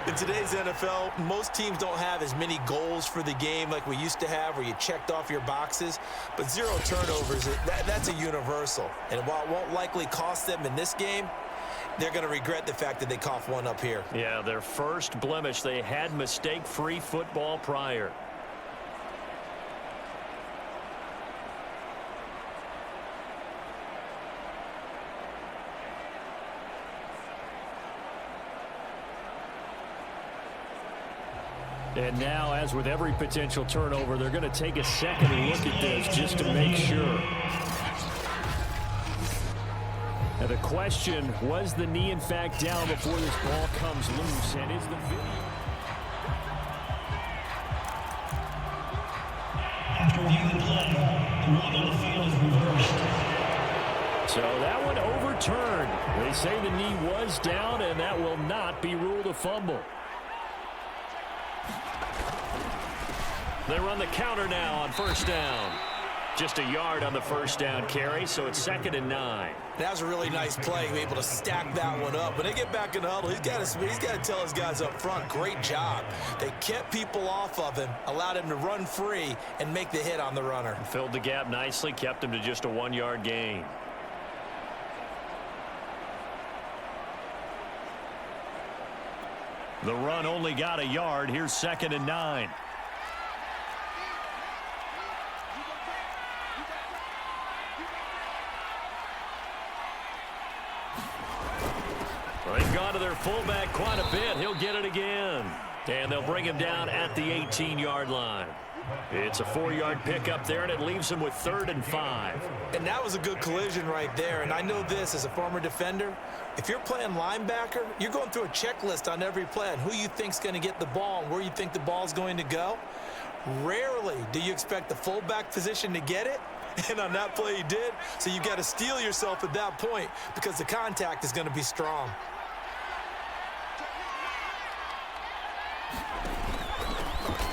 In today's NFL, most teams don't have as many goals for the game like we used to have where you checked off your boxes. But 0 turnovers, that's a universal. And while it won't likely cost them in this game, they're going to regret the fact that they coughed one up here. Yeah, their first blemish. They had mistake-free football prior. And now, as with every potential turnover, they're going to take a second look at this just to make sure. Now the question, was the knee in fact down before this ball comes loose? And is the video... After reviewing the play, the ruling on the field is reversed. So that one overturned. They say the knee was down, and that will not be ruled a fumble. They run the counter now on first down. Just a yard on the first down carry, so it's 2nd and 9. That was a really nice play, able to stack that one up. When they get back in the huddle, he's got to tell his guys up front, great job. They kept people off of him, allowed him to run free and make the hit on the runner. Filled the gap nicely, kept him to just a 1-yard gain. The run only got a yard. Here's 2nd and 9. They've gone to their fullback quite a bit. He'll get it again. And they'll bring him down at the 18-yard line. It's a 4-yard pickup there, and it leaves him with 3rd and 5. And that was a good collision right there. And I know this as a former defender. If you're playing linebacker, you're going through a checklist on every play on who you think's going to get the ball and where you think the ball's going to go. Rarely do you expect the fullback position to get it. And on that play he did. So you got to steel yourself at that point because the contact is going to be strong.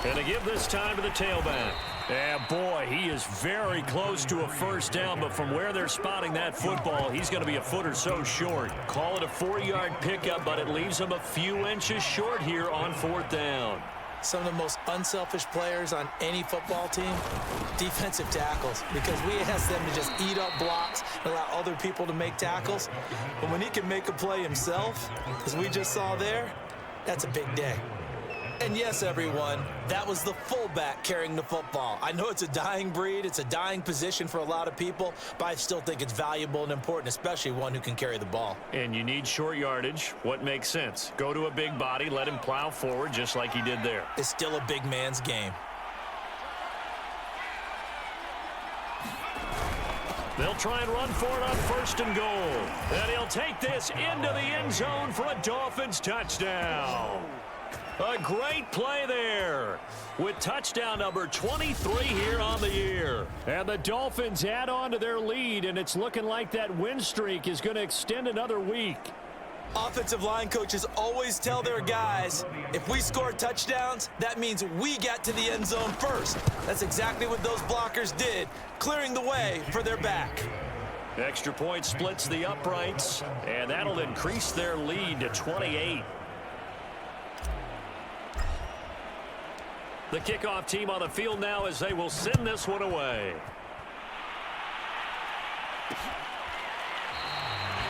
And to give this time to the tailback. Yeah, boy, he is very close to a first down, but from where they're spotting that football, he's going to be a foot or so short. Call it a 4-yard pickup, but it leaves him a few inches short here on 4th down. Some of the most unselfish players on any football team, defensive tackles, because we ask them to just eat up blocks and allow other people to make tackles. But when he can make a play himself, as we just saw there, that's a big day. And yes, everyone, that was the fullback carrying the football. I know it's a dying breed, it's a dying position for a lot of people, but I still think it's valuable and important, especially one who can carry the ball. And you need short yardage. What makes sense? Go to a big body, let him plow forward just like he did there. It's still a big man's game. They'll try and run for it on 1st and goal. And he'll take this into the end zone for a Dolphins touchdown. A great play there with touchdown number 23 here on the year. And the Dolphins add on to their lead, and it's looking like that win streak is going to extend another week. Offensive line coaches always tell their guys, if we score touchdowns, that means we got to the end zone first. That's exactly what those blockers did, clearing the way for their back. Extra point splits the uprights, and that'll increase their lead to 28. The kickoff team on the field now as they will send this one away.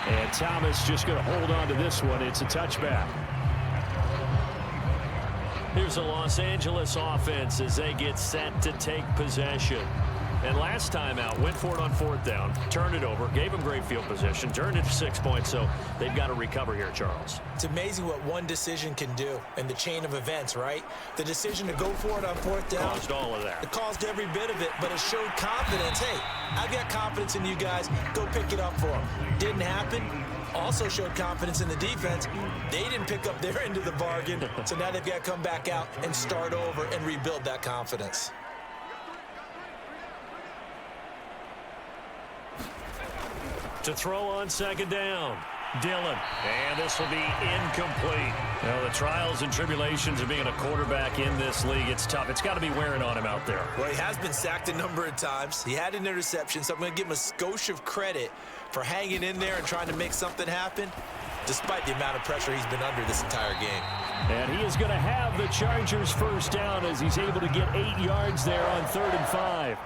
And Thomas just going to hold on to this one. It's a touchback. Here's the Los Angeles offense as they get set to take possession. And last time out, went for it on 4th down, turned it over, gave them great field position, turned it to 6 points, so they've got to recover here, Charles. It's amazing what one decision can do in the chain of events, right? The decision to go for it on 4th down. Caused all of that. It caused every bit of it, but it showed confidence. Hey, I've got confidence in you guys. Go pick it up for them. Didn't happen. Also showed confidence in the defense. They didn't pick up their end of the bargain, so now they've got to come back out and start over and rebuild that confidence. To throw on 2nd down, Dillon. And this will be incomplete. Now, the trials and tribulations of being a quarterback in this league, it's tough. It's got to be wearing on him out there. Well, he has been sacked a number of times. He had an interception, so I'm going to give him a skosh of credit for hanging in there and trying to make something happen, despite the amount of pressure he's been under this entire game. And he is going to have the Chargers first down as he's able to get 8 yards there on 3rd and 5.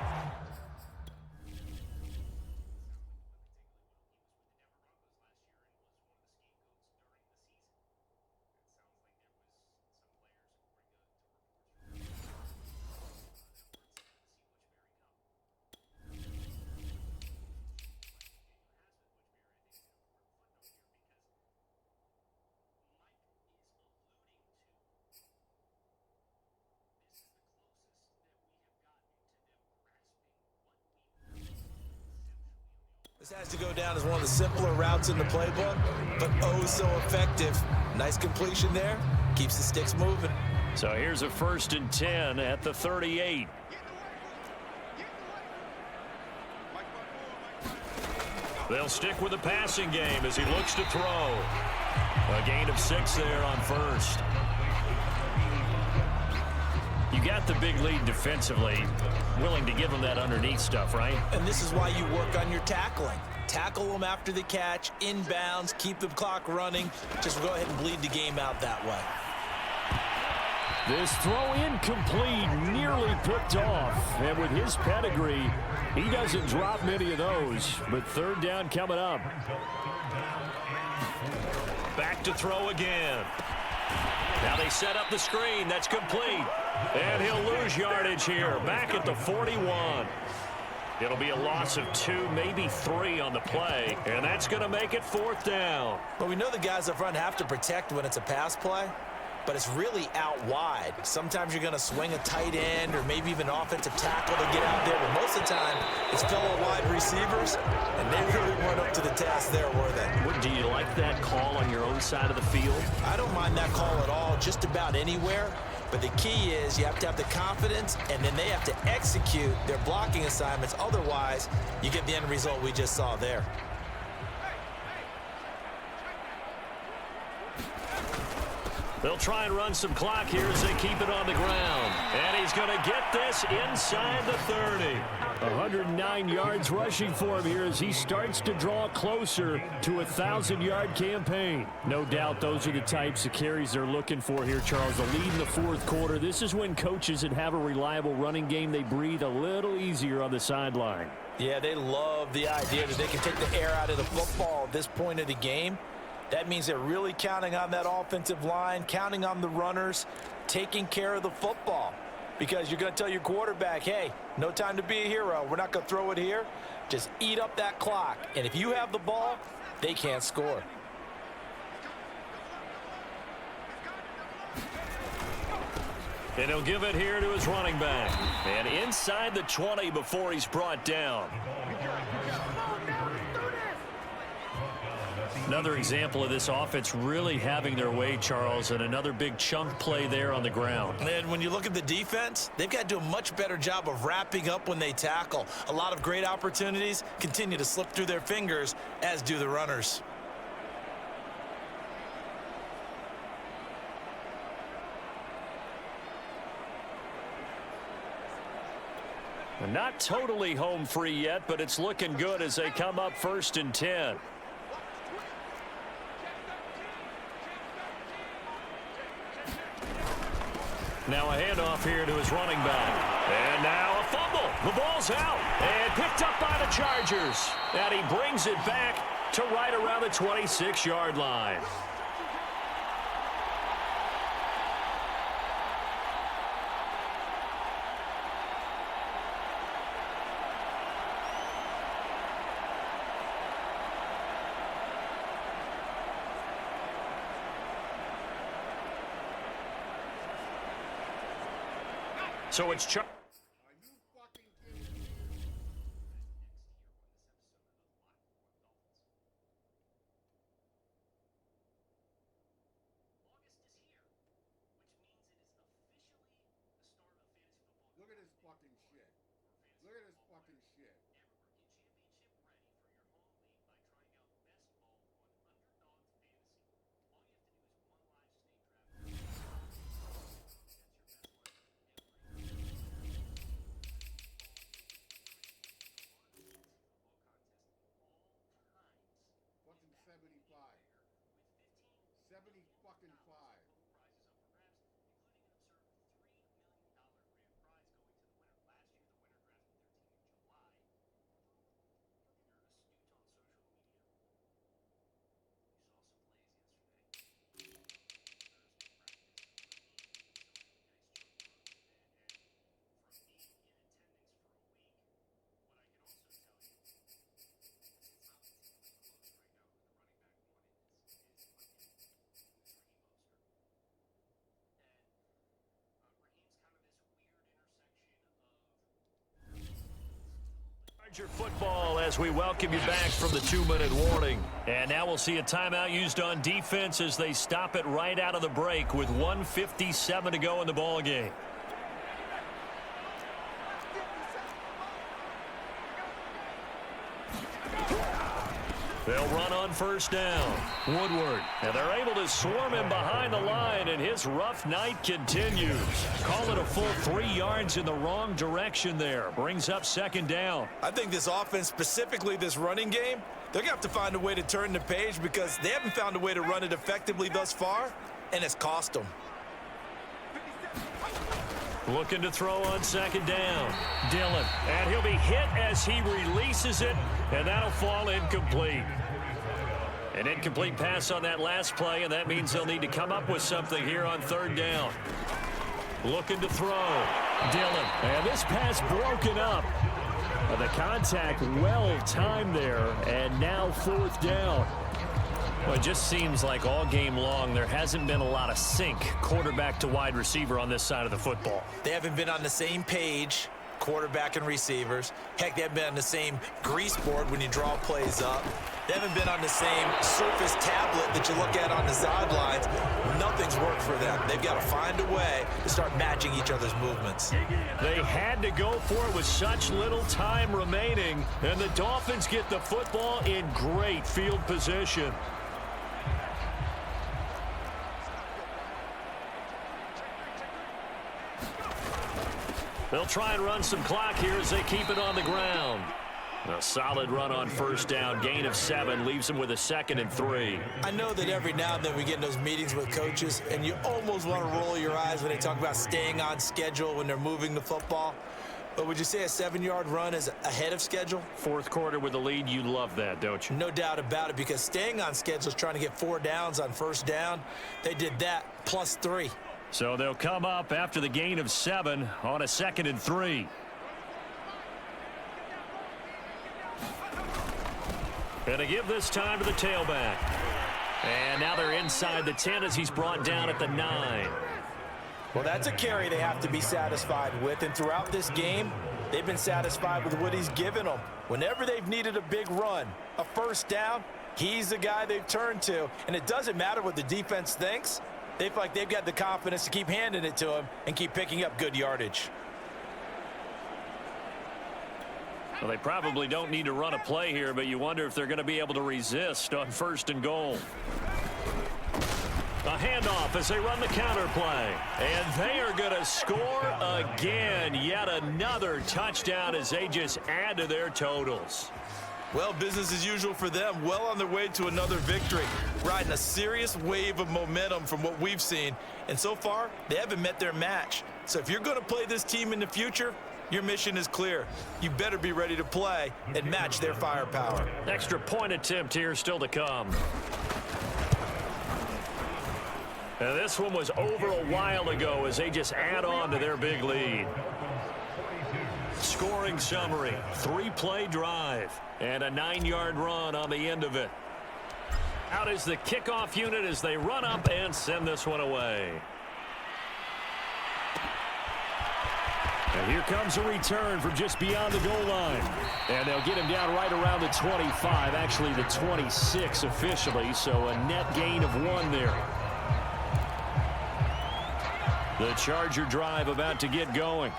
This has to go down as one of the simpler routes in the playbook, but oh so effective. Nice completion there. Keeps the sticks moving. So here's a 1st and 10 at the 38. They'll stick with the passing game as he looks to throw. A gain of 6 there on 1st. You got the big lead defensively. Willing to give them that underneath stuff, right? And this is why you work on your tackling. Tackle them after the catch, inbounds, keep the clock running. Just go ahead and bleed the game out that way. This throw incomplete, nearly picked off. And with his pedigree, he doesn't drop many of those. But 3rd down coming up. Back to throw again. Now they set up the screen. That's complete. And he'll lose yardage here. Back at the 41. It'll be a loss of 2, maybe 3 on the play. And that's going to make it 4th down. Well, we know the guys up front have to protect when it's a pass play, but it's really out wide. Sometimes you're going to swing a tight end or maybe even offensive tackle to get out there, but most of the time it's fellow wide receivers, and they really weren't up to the task there, were they? Do you like that call on your own side of the field? I don't mind that call at all, just about anywhere. But the key is you have to have the confidence, and then they have to execute their blocking assignments. Otherwise, you get the end result we just saw there. They'll try and run some clock here as they keep it on the ground. And he's going to get this inside the 30. 109 yards rushing for him here as he starts to draw closer to a 1,000-yard campaign. No doubt those are the types of carries they're looking for here, Charles. The lead in the 4th quarter. This is when coaches that have a reliable running game, they breathe a little easier on the sideline. Yeah, they love the idea that they can take the air out of the football at this point of the game. That means they're really counting on that offensive line, counting on the runners, taking care of the football. Because you're going to tell your quarterback, hey, no time to be a hero. We're not going to throw it here. Just eat up that clock. And if you have the ball, they can't score. And he'll give it here to his running back. And inside the 20 before he's brought down. Another example of this offense really having their way, Charles, and another big chunk play there on the ground. And when you look at the defense, they've got to do a much better job of wrapping up when they tackle. A lot of great opportunities continue to slip through their fingers, as do the runners. Not totally home free yet, but it's looking good as they come up 1st and 10. Now a handoff here to his running back. And now a fumble. The ball's out. And picked up by the Chargers. And he brings it back to right around the 26-yard line. So it's Chargers. Look at this fucking shit. Look at this fucking shit. Charger football as we welcome you back from the 2-minute warning. And now we'll see a timeout used on defense as they stop it right out of the break with 1:57 to go in the ball game. They'll run on first down. Woodward. And they're able to swarm him behind the line, and his rough night continues. Call it a full 3 yards in the wrong direction there. Brings up second down. I think this offense, specifically this running game, they're going to have to find a way to turn the page because they haven't found a way to run it effectively thus far, and it's cost them. Looking to throw on second down. Dillon. And he'll be hit as he releases it, and that'll fall incomplete. An incomplete pass on that last play, and that means they'll need to come up with something here on third down. Looking to throw. Dillon. And this pass broken up. The contact well timed there, and now fourth down. Well, it just seems like all game long there hasn't been a lot of sync quarterback to wide receiver on this side of the football. They haven't been on the same page, quarterback and receivers. Heck, they haven't been on the same grease board when you draw plays up. They haven't been on the same Surface tablet that you look at on the sidelines. Nothing's worked for them. They've got to find a way to start matching each other's movements. They had to go for it with such little time remaining, and the Dolphins get the football in great field position. They'll try and run some clock here as they keep it on the ground. A solid run on first down. Gain of 7 leaves them with a 2nd and 3. I know that every now and then we get in those meetings with coaches, and you almost want to roll your eyes when they talk about staying on schedule when they're moving the football. But would you say a 7-yard run is ahead of schedule? Fourth quarter with the lead, you love that, don't you? No doubt about it, because staying on schedule is trying to get 4 downs on first down. They did that plus 3. So they'll come up after the gain of 7 on a 2nd and 3. And to give this time to the tailback. And now they're inside the 10 as he's brought down at the 9. Well, that's a carry they have to be satisfied with. And throughout this game, they've been satisfied with what he's given them. Whenever they've needed a big run, a first down, he's the guy they've turned to. And it doesn't matter what the defense thinks. They feel like they've got the confidence to keep handing it to him and keep picking up good yardage. Well, they probably don't need to run a play here, but you wonder if they're going to be able to resist on 1st and goal. A handoff as they run the counter play. And they are going to score again. Yet another touchdown as they just add to their totals. Well, business as usual for them. Well on their way to another victory. Riding a serious wave of momentum from what we've seen. And so far, they haven't met their match. So if you're going to play this team in the future, your mission is clear. You better be ready to play and match their firepower. Extra point attempt here still to come. And this one was over a while ago as they just add on to their big lead. Scoring summary, 3-play drive, and a 9-yard run on the end of it. Out is the kickoff unit as they run up and send this one away. And here comes a return from just beyond the goal line. And they'll get him down right around the 25, actually the 26 officially, so a net gain of 1 there. The Charger drive about to get going.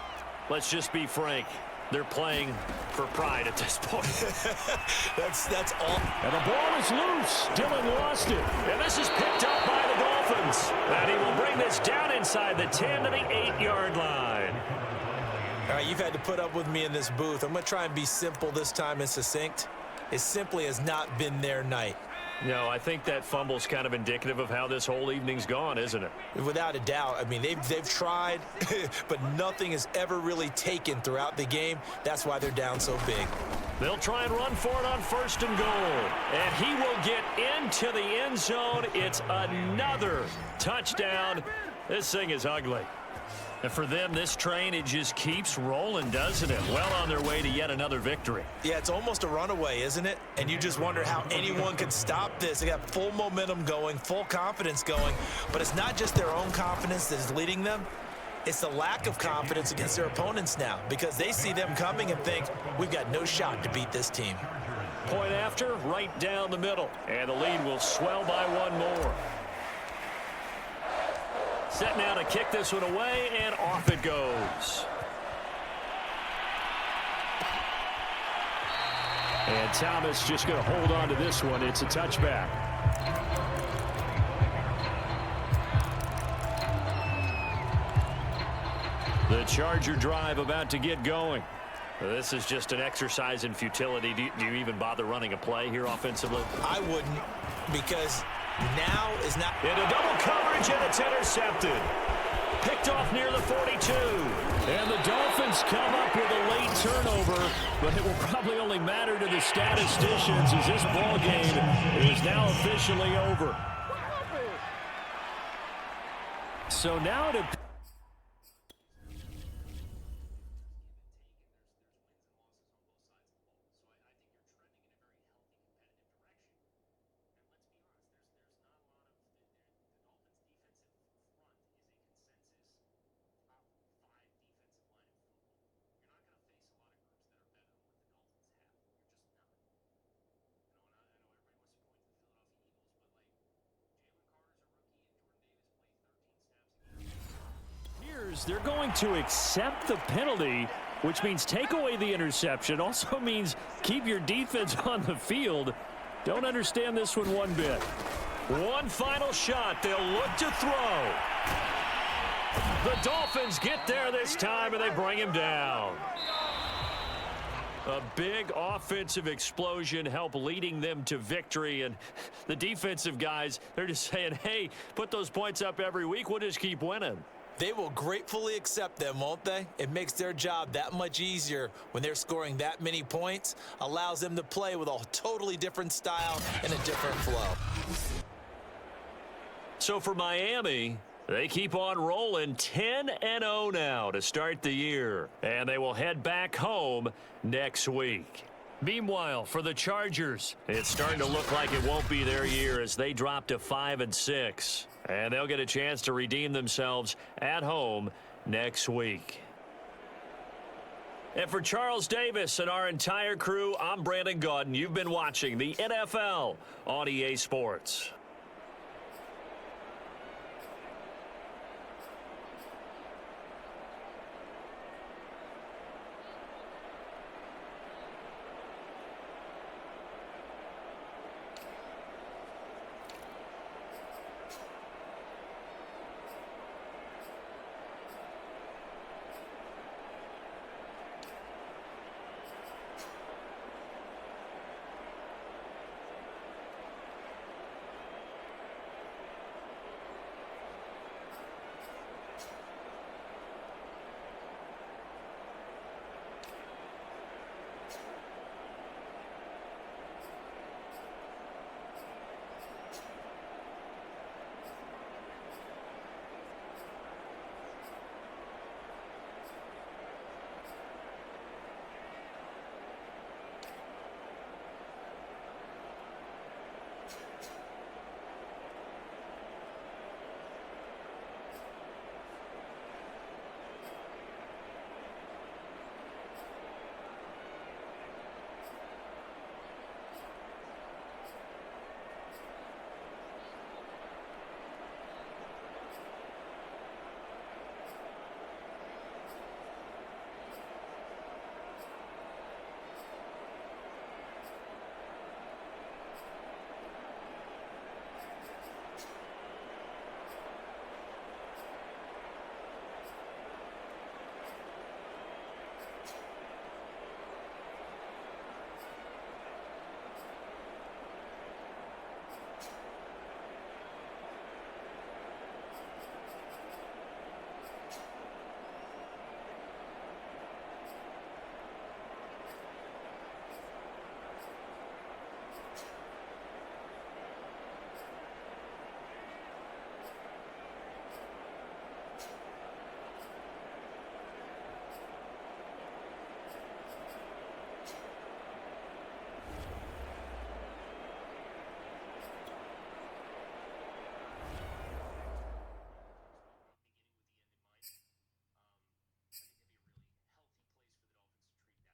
Let's just be frank. They're playing for pride at this point. That's all. And the ball is loose. Dillon lost it. And this is picked up by the Dolphins. And he will bring this down inside the 10 to the 8-yard line. All right, you've had to put up with me in this booth. I'm going to try and be simple this time and succinct. It simply has not been their night. No, I think that fumble's kind of indicative of how this whole evening's gone, isn't it? Without a doubt. I mean, they've tried, but nothing has ever really taken throughout the game. That's why they're down so big. They'll try and run for it on 1st and goal. And he will get into the end zone. It's another touchdown. This thing is ugly. And for them, this train, it just keeps rolling, doesn't it? Well on their way to yet another victory. Yeah, it's almost a runaway, isn't it? And you just wonder how anyone could stop this. They got full momentum going, full confidence going. But it's not just their own confidence that is leading them. It's the lack of confidence against their opponents now because they see them coming and think, we've got no shot to beat this team. Point after, right down the middle. And the lead will swell by one more. Set now to kick this one away, and off it goes. And Thomas just going to hold on to this one. It's a touchback. The Charger drive about to get going. This is just an exercise in futility. Do you even bother running a play here offensively? I wouldn't, because now is not. Into double coverage, and it's intercepted. Picked off near the 42. And the Dolphins come up with a late turnover, but it will probably only matter to the statisticians as this ball game is now officially over. So now to... They're going to accept the penalty, which means take away the interception. Also means keep your defense on the field. Don't understand this one bit. One final shot. They'll look to throw. The Dolphins get there this time, and they bring him down. A big offensive explosion helped leading them to victory, and the defensive guys, they're just saying, hey, put those points up every week. We'll just keep winning. They will gratefully accept them, won't they? It makes their job that much easier when they're scoring that many points, allows them to play with a totally different style and a different flow. So for Miami, they keep on rolling 10-0 now to start the year, and they will head back home next week. Meanwhile, for the Chargers, it's starting to look like it won't be their year as they drop to 5-6. And they'll get a chance to redeem themselves at home next week. And for Charles Davis and our entire crew, I'm Brandon Gaudin. You've been watching the NFL on EA Sports.